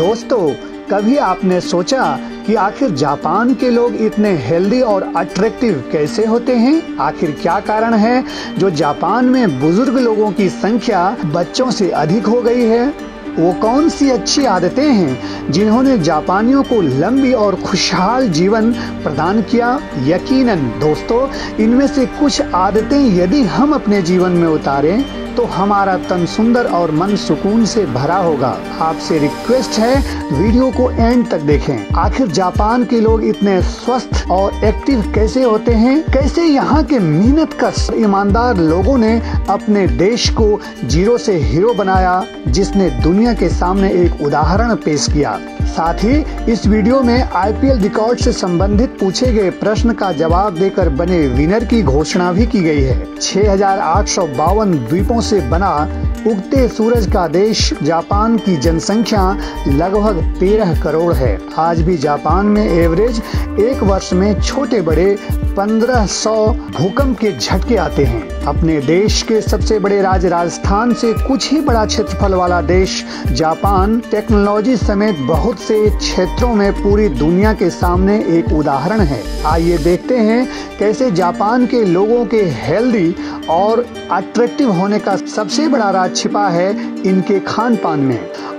दोस्तों, कभी आपने सोचा कि आखिर जापान के लोग इतने हेल्दी और अट्रैक्टिव कैसे होते हैं? आखिर क्या कारण है जो जापान में बुजुर्ग लोगों की संख्या बच्चों से अधिक हो गई है? वो कौन सी अच्छी आदतें हैं जिन्होंने जापानियों को लंबी और खुशहाल जीवन प्रदान किया? यकीनन दोस्तों, इनमें से कुछ आदतें यदि हम अपने जीवन में उतारें तो हमारा तन सुंदर और मन सुकून से भरा होगा। आपसे रिक्वेस्ट है, वीडियो को एंड तक देखें। आखिर जापान के लोग इतने स्वस्थ और एक्टिव कैसे होते हैं? कैसे यहाँ के मेहनतकश ईमानदार लोगों ने अपने देश को जीरो से हीरो बनाया, जिसने दुनिया के सामने एक उदाहरण पेश किया। साथ ही इस वीडियो में IPL रिकॉर्ड से संबंधित पूछे गए प्रश्न का जवाब देकर बने विनर की घोषणा भी की गई है। 6,852 द्वीपों से बना उगते सूरज का देश जापान की जनसंख्या लगभग 13 करोड़ है। आज भी जापान में एवरेज एक वर्ष में छोटे बड़े 1500 भूकंप के झटके आते हैं। अपने देश के सबसे बड़े राज्य राजस्थान से कुछ ही बड़ा क्षेत्रफल वाला देश जापान टेक्नोलॉजी समेत बहुत से क्षेत्रों में पूरी दुनिया के सामने एक उदाहरण है। आइए देखते हैं कैसे जापान के लोगों के हेल्दी और अट्रैक्टिव होने का सबसे बड़ा राज छिपा है इनके खान पान में।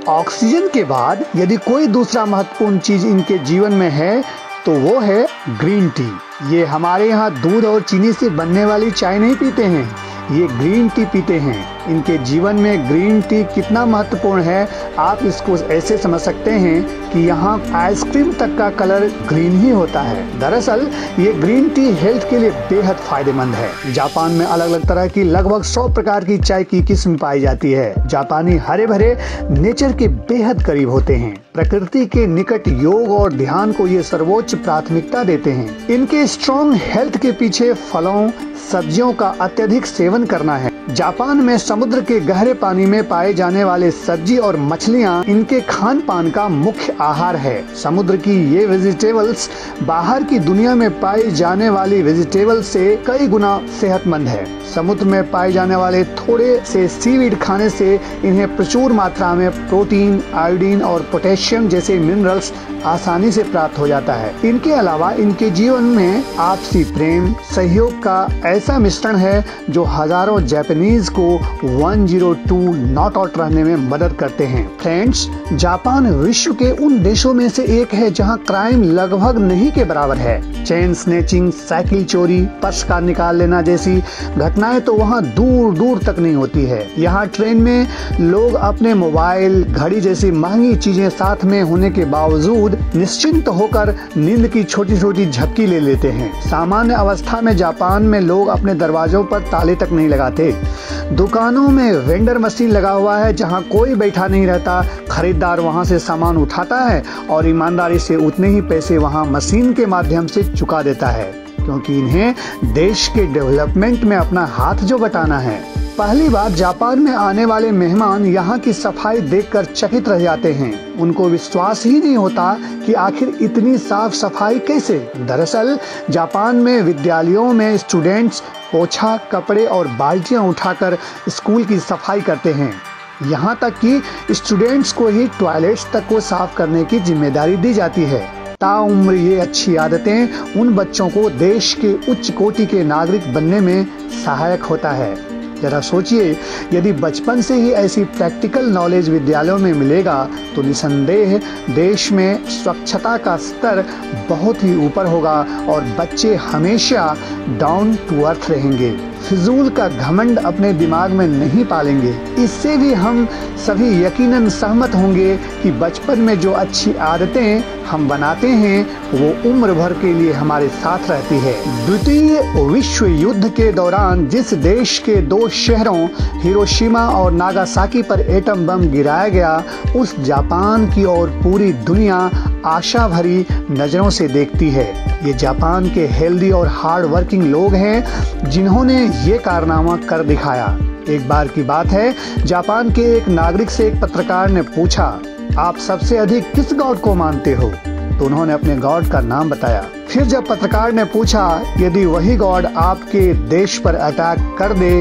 ऑक्सीजन के बाद यदि कोई दूसरा महत्वपूर्ण चीज इनके जीवन में है तो वो है ग्रीन टी। ये हमारे यहाँ दूध और चीनी से बनने वाली चाय नहीं पीते हैं, ये ग्रीन टी पीते हैं। इनके जीवन में ग्रीन टी कितना महत्वपूर्ण है आप इसको ऐसे समझ सकते हैं कि यहाँ आइसक्रीम तक का कलर ग्रीन ही होता है। दरअसल ये ग्रीन टी हेल्थ के लिए बेहद फायदेमंद है। जापान में अलग अलग तरह की लगभग 100 प्रकार की चाय की किस्म पाई जाती है। जापानी हरे भरे नेचर के बेहद करीब होते हैं। प्रकृति के निकट योग और ध्यान को ये सर्वोच्च प्राथमिकता देते हैं। इनके स्ट्रॉन्ग हेल्थ के पीछे फलों सब्जियों का अत्यधिक सेवन करना है। जापान में समुद्र के गहरे पानी में पाए जाने वाले सब्जी और मछलियां इनके खान पान का मुख्य आहार है। समुद्र की ये वेजिटेबल्स बाहर की दुनिया में पाई जाने वाली वेजिटेबल्स से कई गुना सेहतमंद है। समुद्र में पाए जाने वाले थोड़े से सीवीड खाने से इन्हें प्रचुर मात्रा में प्रोटीन, आयोडीन और पोटेशियम जैसे मिनरल्स आसानी से प्राप्त हो जाता है। इनके अलावा इनके जीवन में आपसी प्रेम सहयोग का ऐसा मिश्रण है जो हजारों जापानीज को 102 नॉट आउट रहने में मदद करते हैं। फ्रेंड्स, जापान विश्व के उन देशों में से एक है जहां क्राइम लगभग नहीं के बराबर है। चेन स्नैचिंग, साइकिल चोरी, पर्स का निकाल लेना जैसी घटनाएं तो वहां दूर दूर तक नहीं होती है। यहाँ ट्रेन में लोग अपने मोबाइल, घड़ी जैसी महंगी चीजें साथ में होने के बावजूद निश्चिंत होकर नींद की छोटी छोटी झपकी ले लेते हैं। सामान्य अवस्था में जापान में लोग अपने दरवाजों पर ताले तक नहीं लगाते। दुकानों में वेंडर मशीन लगा हुआ है जहां कोई बैठा नहीं रहता। खरीदार वहां से सामान उठाता है और ईमानदारी से उतने ही पैसे वहां मशीन के माध्यम से चुका देता है, क्योंकि इन्हें देश के डेवलपमेंट में अपना हाथ जो बटाना है। पहली बार जापान में आने वाले मेहमान यहाँ की सफाई देखकर चकित रह जाते हैं। उनको विश्वास ही नहीं होता कि आखिर इतनी साफ सफाई कैसे। दरअसल जापान में विद्यालयों में स्टूडेंट्स पोछा, कपड़े और बाल्टियां उठाकर स्कूल की सफाई करते हैं। यहाँ तक कि स्टूडेंट्स को ही टॉयलेट्स तक को साफ करने की जिम्मेदारी दी जाती है। ताउम्र ये अच्छी आदतें उन बच्चों को देश के उच्च कोटि के नागरिक बनने में सहायक होता है। जरा सोचिए, यदि बचपन से ही ऐसी प्रैक्टिकल नॉलेज विद्यालयों में मिलेगा तो निसंदेह देश में स्वच्छता का स्तर बहुत ही ऊपर होगा और बच्चे हमेशा डाउन टू अर्थ रहेंगे। फिजूल का घमंड अपने दिमाग में नहीं पालेंगे। इससे भी हम सभी यकीनन सहमत होंगे कि बचपन में जो अच्छी आदतें हम बनाते हैं वो उम्र भर के लिए हमारे साथ रहती है। द्वितीय विश्व युद्ध के दौरान जिस देश के 2 शहरों हिरोशिमा और नागासाकी पर एटम बम गिराया गया, उस जापान की ओर पूरी दुनिया आशा भरी नजरों से देखती है। ये जापान के हेल्दी और हार्ड वर्किंग लोग हैं जिन्होंने ये कारनामा कर दिखाया। एक बार की बात है, जापान के एक नागरिक से एक पत्रकार ने पूछा, आप सबसे अधिक किस गॉड को मानते हो? तो उन्होंने अपने गॉड का नाम बताया। फिर जब पत्रकार ने पूछा, यदि वही गॉड आपके देश पर अटैक कर दे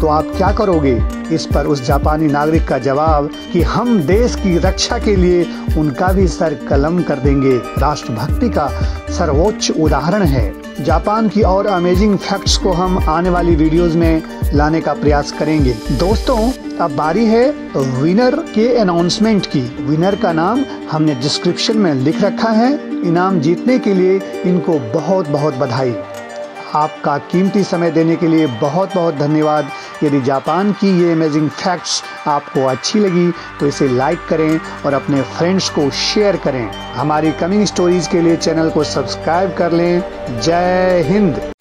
तो आप क्या करोगे? इस पर उस जापानी नागरिक का जवाब कि हम देश की रक्षा के लिए उनका भी सर कलम कर देंगे। राष्ट्रभक्ति का सर्वोच्च उदाहरण है। जापान की और अमेजिंग फैक्ट्स को हम आने वाली वीडियोस में लाने का प्रयास करेंगे। दोस्तों, अब बारी है विनर के अनाउंसमेंट की। विनर का नाम हमने डिस्क्रिप्शन में लिख रखा है। इनाम जीतने के लिए इनको बहुत बहुत बधाई। आपका कीमती समय देने के लिए बहुत बहुत धन्यवाद। यदि जापान की ये अमेजिंग फैक्ट्स आपको अच्छी लगी तो इसे लाइक करें और अपने फ्रेंड्स को शेयर करें। हमारी कमिंग स्टोरीज के लिए चैनल को सब्सक्राइब कर लें। जय हिंद।